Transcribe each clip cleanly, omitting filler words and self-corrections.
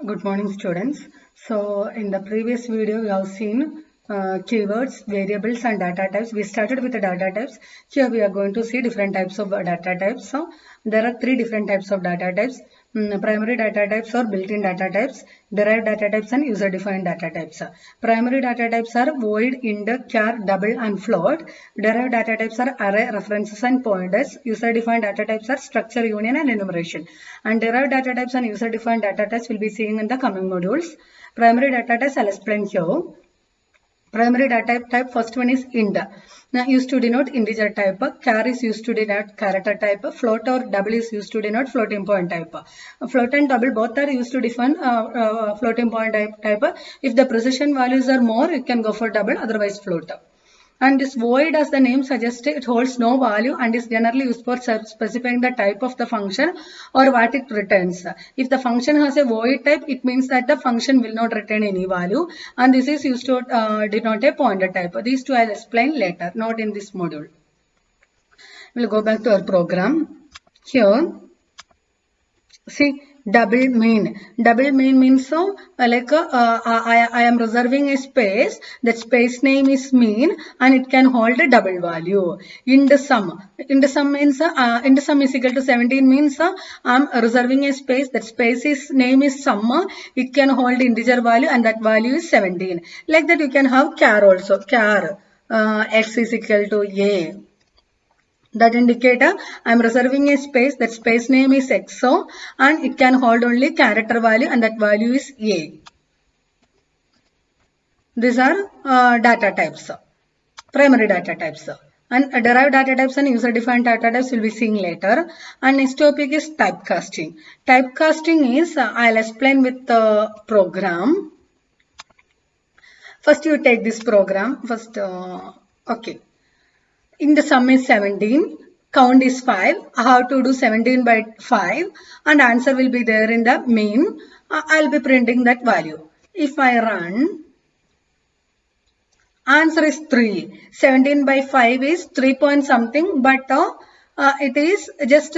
Good morning, students. So, in the previous video, we have seen keywords, variables, and data types. We started with the data types. Here, we are going to see different types of data types. So, there are three different types of data types. Primary data types or built-in data types, derived data types, and user-defined data types. Primary data types are void, int, char, double, and float. Derived data types are array, references, and pointers. User-defined data types are structure, union, and enumeration. And derived data types and user-defined data types will be seeing in the coming modules. Primary data types I'll explain here. Primary data type, first one is int. Now used to denote integer type. Char is used to denote character type. Float or double is used to denote floating point type. Float and double both are used to define floating point type. If the precision values are more, you can go for double, otherwise float. And this void, as the name suggests, it holds no value and is generally used for specifying the type of the function or what it returns. If the function has a void type, it means that the function will not return any value, and this is used to denote a pointer type. These two I'll explain later, not in this module. We'll go back to our program. Here, see, double main means I am reserving a space. That space name is mean and it can hold a double value. Int sum means int sum is equal to 17 means I am reserving a space. That space is name is sum. It can hold integer value and that value is 17. Like that you can have char also. Char x is equal to a. That indicator, I am reserving a space. That space name is XO and it can hold only character value and that value is A. These are data types, primary data types. And derived data types and user-defined data types will be seen later. And next topic is typecasting. Typecasting is, I'll explain with the program. First you take this program. First, okay. In the sum is 17, count is 5. I have to do 17 by 5 and answer will be there in the main. I'll be printing that value. If I run, answer is 3. 17 by 5 is 3 point something, but it is just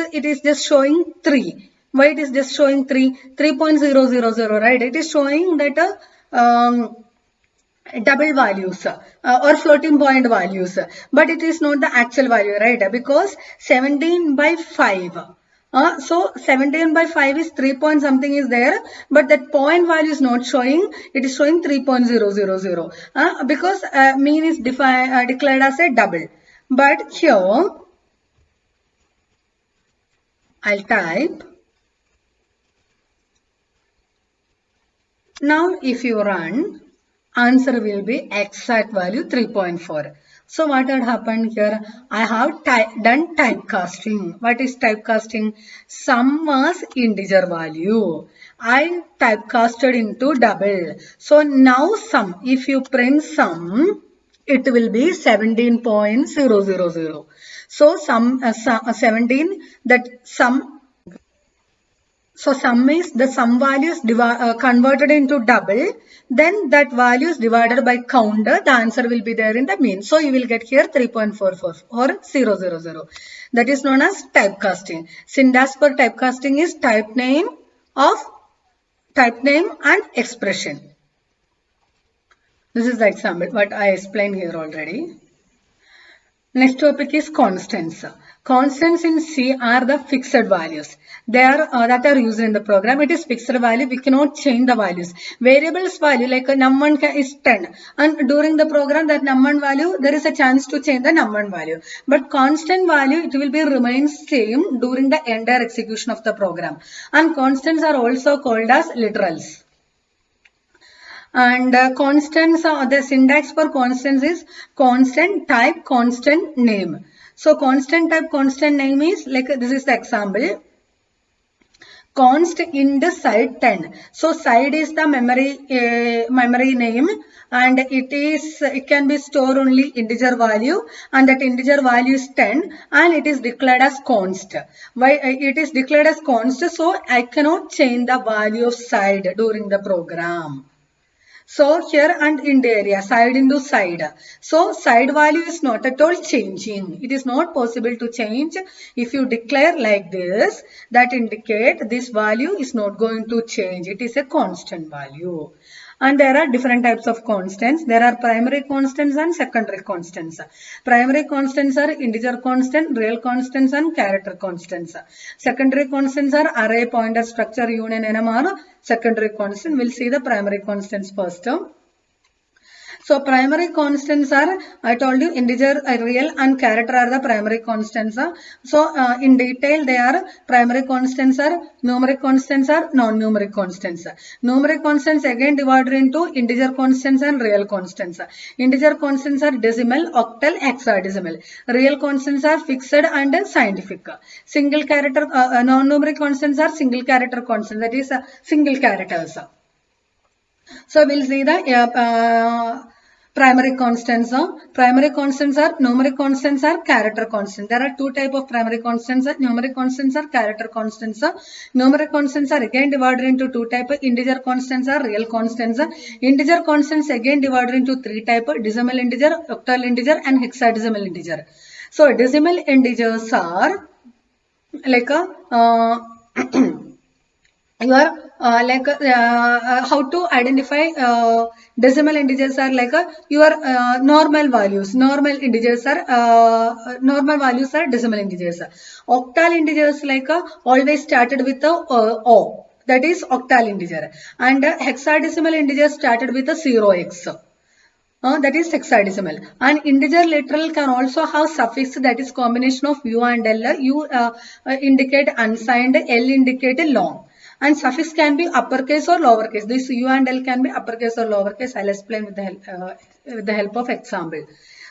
showing 3. Why it is just showing 3? 3.000, right? It is showing that double values or floating point values, but it is not the actual value, right? Because 17 by 5. So 17 by 5 is 3 point something is there, but that point value is not showing. It is showing 3.000 because mean is declared as a double. But here I'll type. Now if you run, answer will be exact value 3.4. So what had happened here? I have done typecasting. What is typecasting? Sum was integer value. I typecasted into double. So now sum, if you print sum, it will be 17.000. So sum 17, that sum. So sum is the sum value is converted into double. Then that value is divided by counter. The answer will be there in the mean. So you will get here 3.44 or 000. That is known as typecasting. Syntax for typecasting is type name and expression. This is the example what I explained here already. Next topic is constants. Constants in C are the fixed values. They are that are used in the program. It is fixed value. We cannot change the values. Variables value like num1 is 10, and during the program that num1 value there is a chance to change the num1 value. But constant value it will be remain same during the entire execution of the program. And constants are also called as literals. And constants, the syntax for constants is constant type, constant name. So constant type, constant name is like this is the example. Const in the side 10. So side is the memory name, and it can be stored only integer value, and that integer value is 10, and it is declared as const. Why it is declared as const? So I cannot change the value of side during the program. So here and in the area, side into side. So side value is not at all changing. It is not possible to change. If you declare like this, that indicate this value is not going to change. It is a constant value. And there are different types of constants. There are primary constants and secondary constants. Primary constants are integer constant, real constants and character constants. Secondary constants are array, pointer, structure, union, NMR. Secondary constant. We'll see the primary constants first. So primary constants are, I told you, integer, real and character are the primary constants. So in detail they are primary constants are numeric constants are non-numeric constants. Numeric constants again divided into integer constants and real constants. Integer constants are decimal, octal, hexadecimal. Real constants are fixed and scientific. Single character, non-numeric constants are single character constants, that is single characters. So we'll see the primary constants. Primary constants are numeric constants are character constants. There are two types of primary constants. Numeric constants are character constants. Numeric constants are again divided into two types. Integer constants are real constants. Integer constants again divided into three types: decimal integer, octal integer, and hexadecimal integer. So decimal integers are like a you are how to identify decimal integers are like your normal values. Normal integers are normal values are decimal integers. Octal integers like always started with a O, that is octal integer, and hexadecimal integers started with a 0x. That is hexadecimal. And integer literal can also have suffix, that is combination of U and L. U indicate unsigned, L indicate long. And suffix can be uppercase or lowercase. This U and L can be uppercase or lowercase. I'll explain with the help of example.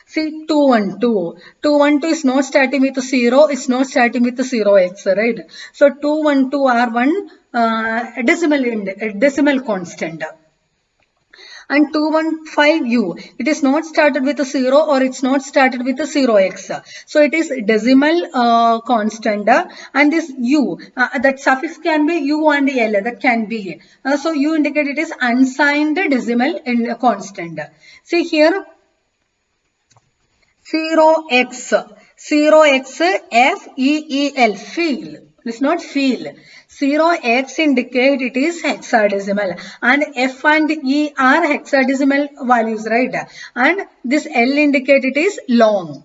See 212. 212 is not starting with 0. It's not starting with 0x, right? So 212 are one decimal constant. And 215u, it is not started with a 0 or it's not started with a 0x. So it is decimal constant, and this u, that suffix can be u and l, that can be. So u indicate it is unsigned decimal in constant. See here 0x, 0x FEEL, feel. It's not feel. 0x indicate it is hexadecimal, and F and E are hexadecimal values, right? And this L indicate it is long.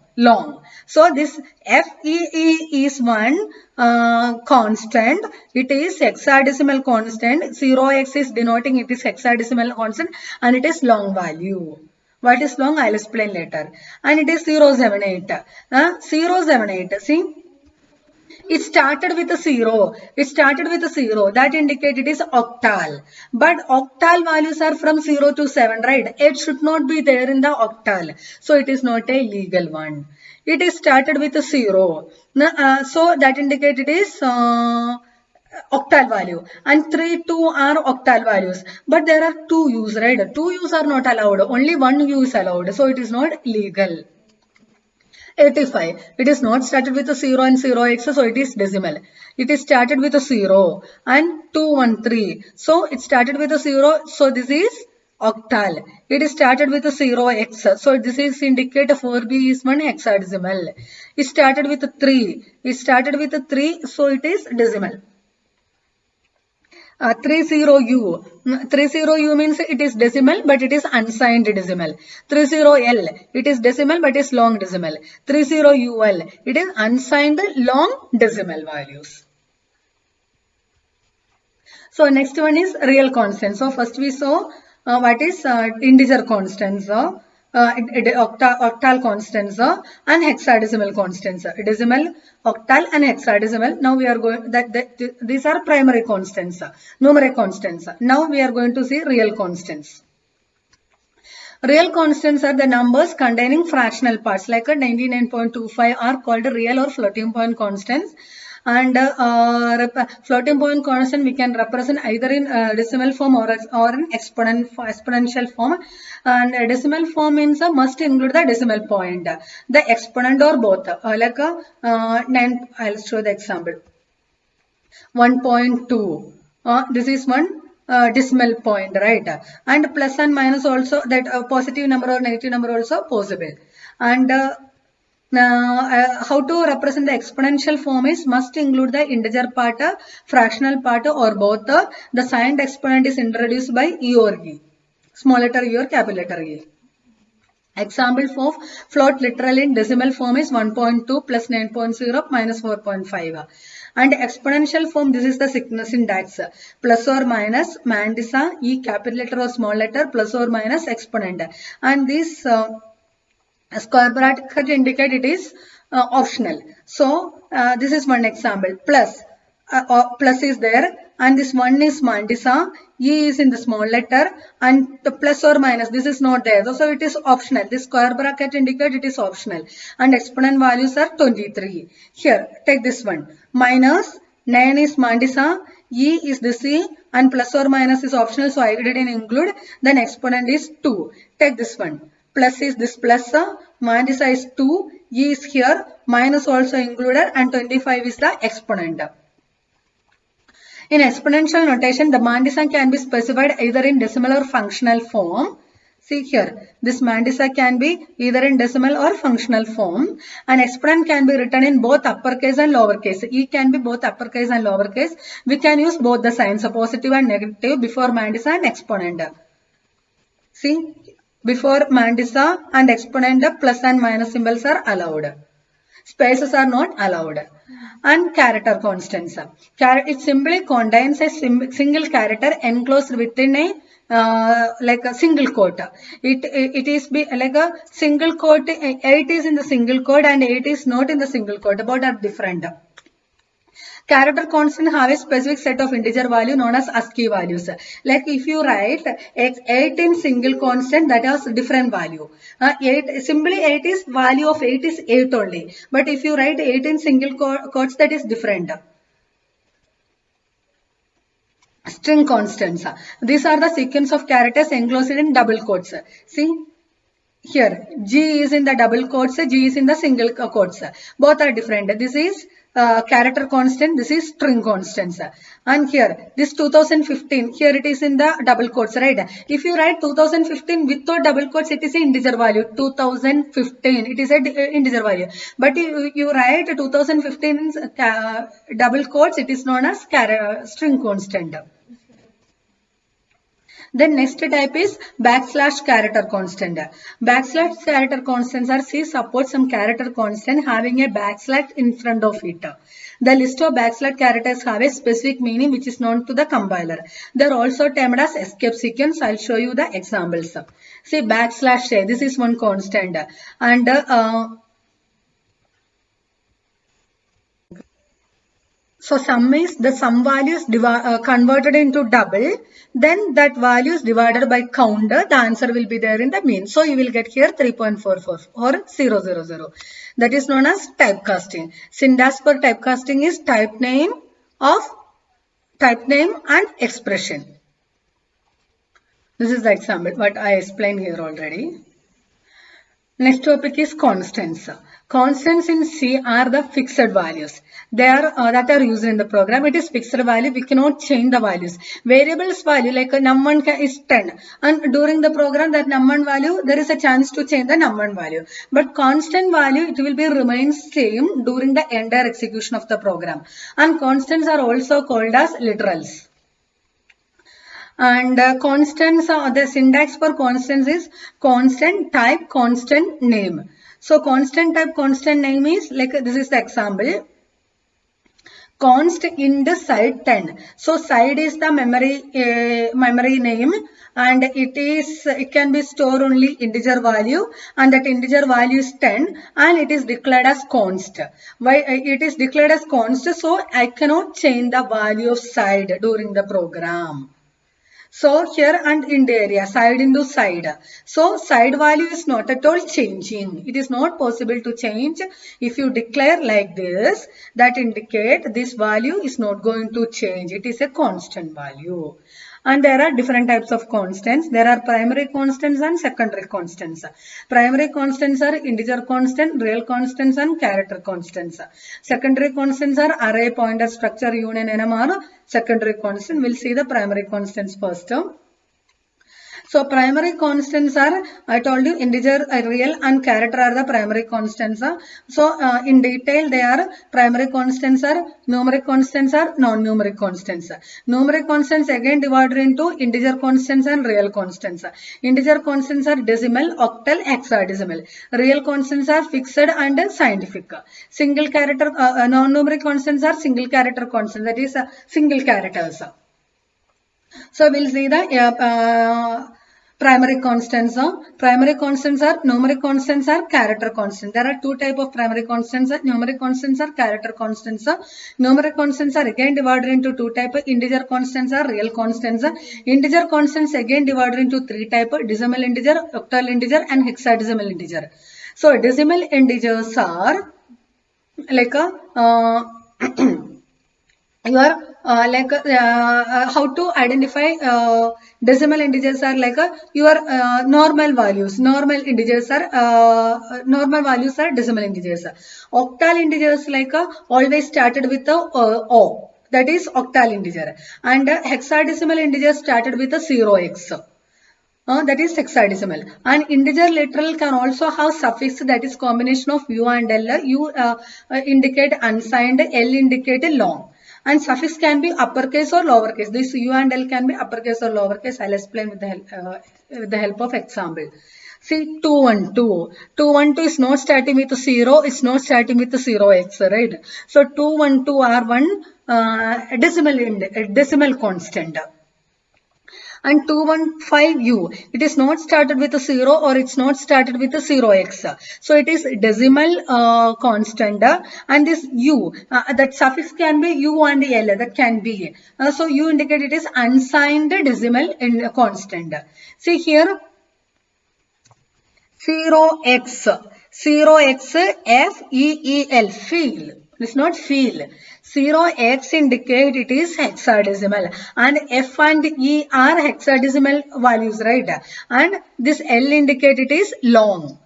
So this FEE is one constant. It is hexadecimal constant. 0x is denoting it is hexadecimal constant, and it is long value. What is long? I'll explain later. And it is 078. 078. See, it started with a 0. It started with a 0. That indicates it is octal. But octal values are from 0 to 7, right? It should not be there in the octal. So it is not a legal one. It is started with a 0. So that indicates it is octal value. And 3, 2 are octal values. But there are 2 U's, right? 2 U's are not allowed. Only 1 U is allowed. So it is not legal. 85. It is not started with a 0 and 0x, so it is decimal. It is started with a 0 and 213. So it started with a 0, so this is octal. It is started with a 0x, so this is indicate 4b is one hexadecimal. It started with a 3. It started with a 3, so it is decimal. 30U. 30U means it is decimal, but it is unsigned decimal. 30L, it is decimal, but it is long decimal. 30UL, it is unsigned long decimal values. So next one is real constants. So first we saw what is integer constants. Octal constants and hexadecimal constants. Decimal, octal and hexadecimal. Now we are going these are primary constants, numeric constants. Now we are going to see real constants. Real constants are the numbers containing fractional parts, like a 99.25 are called real or floating point constants. And floating point constant we can represent either in decimal form or in exponential form. And decimal form means must include the decimal point, the exponent or both. Like 9, I'll show the example. 1.2. This is one decimal point, right? And plus and minus also, that positive number or negative number also possible. And how to represent the exponential form is must include the integer part, fractional part, or both. The signed exponent is introduced by E or E, small letter E or capital letter E. Example of float literal in decimal form is 1.2 plus 9.0 minus 4.5. And exponential form, this is the syntax. Plus or minus, Mandisa, E capital letter or small letter, plus or minus exponent. And this square bracket indicate it is optional. So this is one example. Plus is there, and this one is Mandisa. E is in the small letter, and the plus or minus, this is not there. So it is optional. This square bracket indicate it is optional. And exponent values are 23. Here, take this one. Minus 9 is Mandisa, E is this E, and plus or minus is optional, so I didn't include. Then exponent is 2. Take this one. Plus is this plus, Mandisa is 2, E is here, minus also included, and 25 is the exponent. In exponential notation, the Mandisa can be specified either in decimal or functional form. See here, this Mandisa can be either in decimal or functional form. An exponent can be written in both uppercase and lowercase. E can be both uppercase and lowercase. We can use both the signs, so positive and negative, before Mandisa and exponent. See, before Mandisa and exponent, plus and minus symbols are allowed. Spaces are not allowed. And character constants. It simply contains a single character enclosed within a like a single quote. It is like a single quote. 8 is in the single quote and 8 is not in the single quote. Both are different. Character constant have a specific set of integer value known as ASCII values. Like if you write 8 in single constant, that has different value. 8 is value of 8 is 8 only. But if you write 8 in single quotes, that is different. String constants. These are the sequence of characters enclosed in double quotes. See here, G is in the double quotes, G is in the single quotes. Both are different. This is character constant, this is string constants. And here, this 2015, here it is in the double quotes, right? If you write 2015 without double quotes, it is an integer value. 2015, it is an integer value. But if you write 2015 in double quotes, it is known as string constant. Then next type is backslash character constant. Backslash character constants are C supports some character constant having a backslash in front of it. The list of backslash characters have a specific meaning which is known to the compiler. They are also termed as escape sequence. I'll show you the examples. See backslash A, this is one constant. And so sum is the sum value is converted into double, then that value is divided by counter, the answer will be there in the mean. So you will get here 3.44 or 000. That is known as typecasting. Syntax for typecasting is type name and expression. This is the example what I explained here already. Next topic is constants. Constants in C are the fixed values. They are that are used in the program. It is fixed value. We cannot change the values. Variables value like num1 is 10, and during the program that num1 value there is a chance to change the num1 value. But constant value it will be remain same during the entire execution of the program. And constants are also called as literals. And constants, the syntax for constants is constant type, constant name. So constant type, constant name is like this is the example. Const int side 10. So side is the memory name, and it can be stored only integer value, and that integer value is 10, and it is declared as const. Why it is declared as const? So I cannot change the value of side during the program. So here and in the area, side into side. So side value is not at all changing. It is not possible to change. If you declare like this, that indicate this value is not going to change. It is a constant value. And there are different types of constants. There are primary constants and secondary constants. Primary constants are integer constant, real constants and character constants. Secondary constants are array, pointer, structure, union, NMR. Secondary constant. We'll see the primary constants first. So primary constants are, I told you, integer, real and character are the primary constants. So in detail they are primary constants are numeric constants are non-numeric constants. Numeric constants again divided into integer constants and real constants. Integer constants are decimal, octal, hexadecimal. Real constants are fixed and scientific. Single character, non-numeric constants are single character constants, that is single characters. So we'll see the primary constants. Primary constants are numeric constants are character constants. There are two types of primary constants. Numeric constants are character constants. Numeric constants are again divided into two types. Integer constants are real constants. Integer constants again divided into three types: decimal integer, octal integer, and hexadecimal integer. So decimal integers are like a you are how to identify decimal integers are like your normal values. Normal integers are normal values are decimal integers. Octal integers like always started with the O, that is octal integer, and hexadecimal integers started with a 0x. That is hexadecimal. And integer literal can also have suffix, that is combination of U and L. U indicate unsigned, L indicate long. And suffix can be uppercase or lowercase. This U and L can be uppercase or lowercase. I'll explain with the help of example. See 212. 212 is not starting with 0. It's not starting with 0x, right? So 212 are one decimal constant. And 215u, it is not started with a 0 or it's not started with a 0x. So it is decimal constant, and this u, that suffix can be u and l, that can be. So u indicate it is unsigned decimal in constant. See here 0x, 0x FEEL, feel. It's not feel. 0x indicate it is hexadecimal, and F and E are hexadecimal values, right? And this L indicate it is long.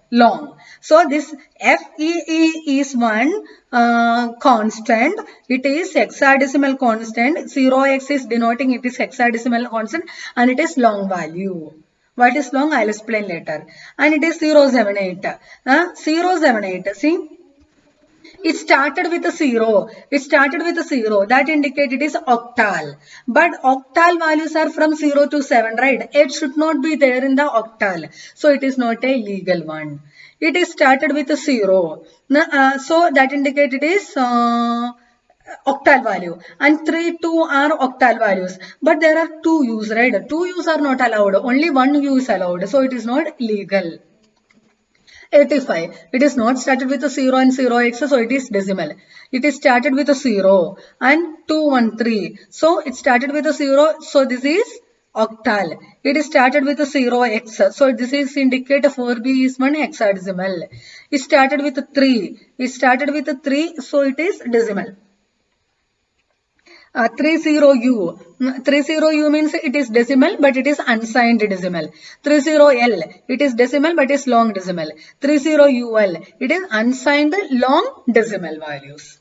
So this FEE is one constant. It is hexadecimal constant. 0x is denoting it is hexadecimal constant, and it is long value. What is long? I'll explain later. And it is 078. 078. See, it started with a 0. It started with a 0. That indicates it is octal. But octal values are from 0 to 7, right? It should not be there in the octal. So it is not a legal one. It is started with a 0. So that indicates it is octal value. And 3, 2 are octal values. But there are 2 U's, right? 2 U's are not allowed. Only 1 U is allowed. So it is not legal. 85. It is not started with a 0 and 0x, so it is decimal. It is started with a 0 and 213. So it started with a 0, so this is octal. It is started with a 0x, so this is indicate 4b is one hexadecimal. It started with a 3. It started with a 3, so it is decimal. 30U. 30U means it is decimal, but it is unsigned decimal. 30L, it is decimal, but it is long decimal. 30UL, it is unsigned long decimal values.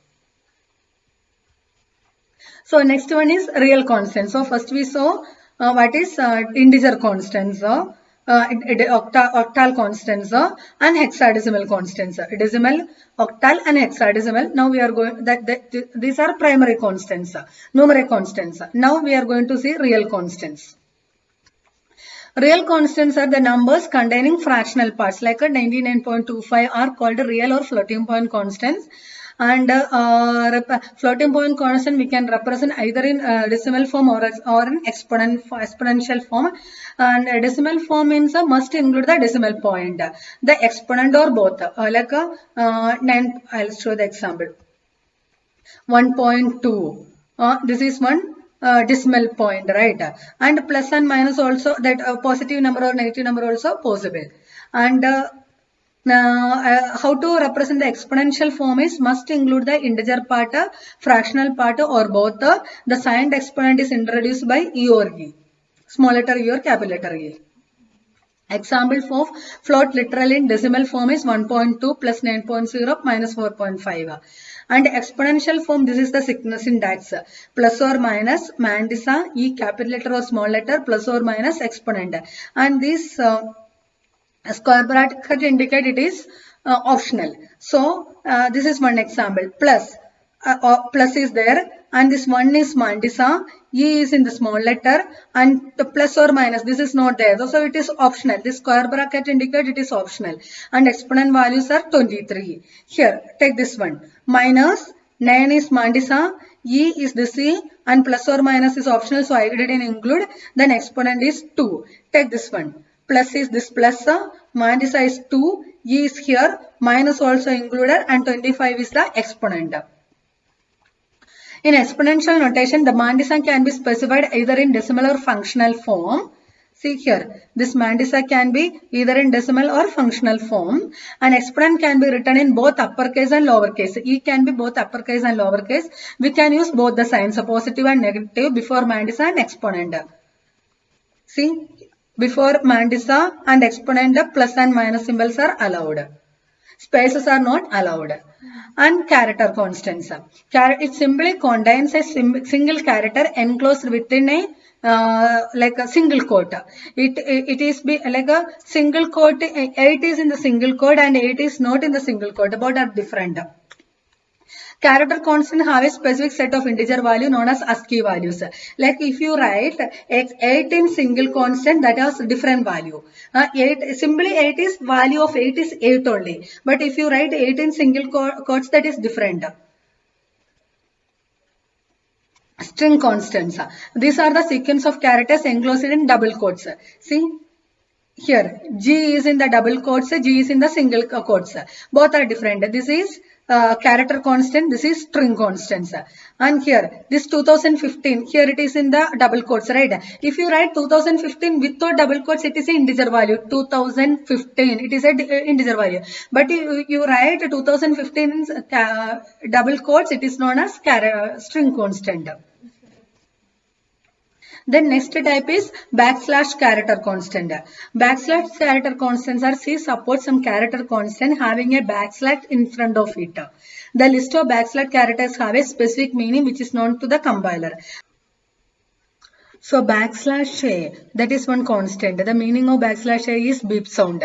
So next one is real constants. So first we saw what is integer constants. Octal constants and hexadecimal constants. Decimal, octal and hexadecimal. Now we are going these are primary constants, numeric constants. Now we are going to see real constants. Real constants are the numbers containing fractional parts, like a 99.25 are called real or floating point constants. And floating point constant we can represent either in decimal form or in exponential form. And decimal form means must include the decimal point, the exponent or both. Like 9, I'll show the example. 1.2. This is one decimal point, right? And plus and minus also, that positive number or negative number also possible. And how to represent the exponential form is must include the integer part, fractional part, or both. The signed exponent is introduced by E or E, small letter E or capital letter E. Example of float literal in decimal form is 1.2 plus 9.0 minus 4.5. And exponential form, this is the syntax. Plus or minus, Mandisa, E capital letter or small letter, plus or minus exponent. And this square bracket indicate it is optional. So this is one example. Plus is there, and this one is Mandisa. E is in the small letter, and the plus or minus, this is not there. So it is optional. This square bracket indicate it is optional. And exponent values are 23. Here, take this one. Minus 9 is Mandisa, E is this E, and plus or minus is optional, so I didn't include. Then exponent is 2. Take this one. Plus is this plus, Mandisa is 2, E is here, minus also included, and 25 is the exponent. In exponential notation, the Mandisa can be specified either in decimal or functional form. See here, this Mandisa can be either in decimal or functional form. An exponent can be written in both uppercase and lowercase. E can be both uppercase and lowercase. We can use both the signs, so positive and negative, before Mandisa and exponent. See, before Mandisa and exponent, plus and minus symbols are allowed. Spaces are not allowed. And character constants. It simply contains a single character enclosed within a like a single quote. It is like a single quote. 8 is in the single quote and 8 is not in the single quote. Both are different. Character constant have a specific set of integer value known as ASCII values. Like if you write 8 in single constant, that has different value. 8 is value of 8 is 8 only. But if you write 8 in single quotes, that is different. String constants. These are the sequence of characters enclosed in double quotes. See here, G is in the double quotes, G is in the single quotes. Both are different. This is character constant, this is string constants. And here, this 2015, here it is in the double quotes, right? If you write 2015 without double quotes, it is an integer value. 2015, it is an integer value. But you write 2015 in double quotes, it is known as string constant. Then next type is backslash character constant. Backslash character constants are C supports some character constant having a backslash in front of it. The list of backslash characters have a specific meaning which is known to the compiler. So backslash A, that is one constant. The meaning of backslash A is beep sound.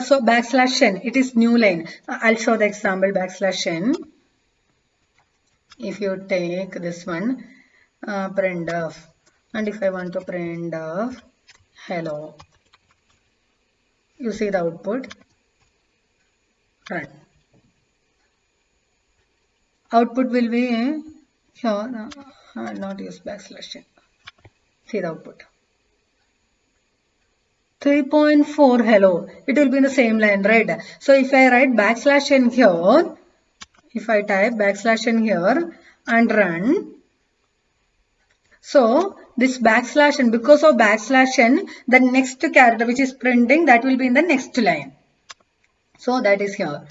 So backslash N, it is new line. I'll show the example backslash N. If you take this one, printf. And if I want to print hello, you see the output. Run. Output will be here. Not use backslash. See the output. 3.4 hello. It will be in the same line, right? So if I write backslash n here, if I type backslash n here and run. So this backslash n, because of backslash n, the next character which is printing, that will be in the next line. So that is here.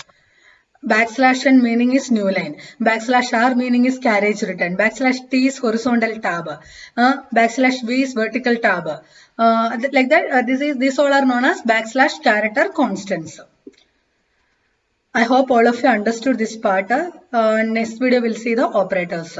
Backslash n meaning is new line. Backslash r meaning is carriage return. Backslash t is horizontal tab. Backslash v is vertical tab. Like that. These all are known as backslash character constants. I hope all of you understood this part. Next video we'll see the operators.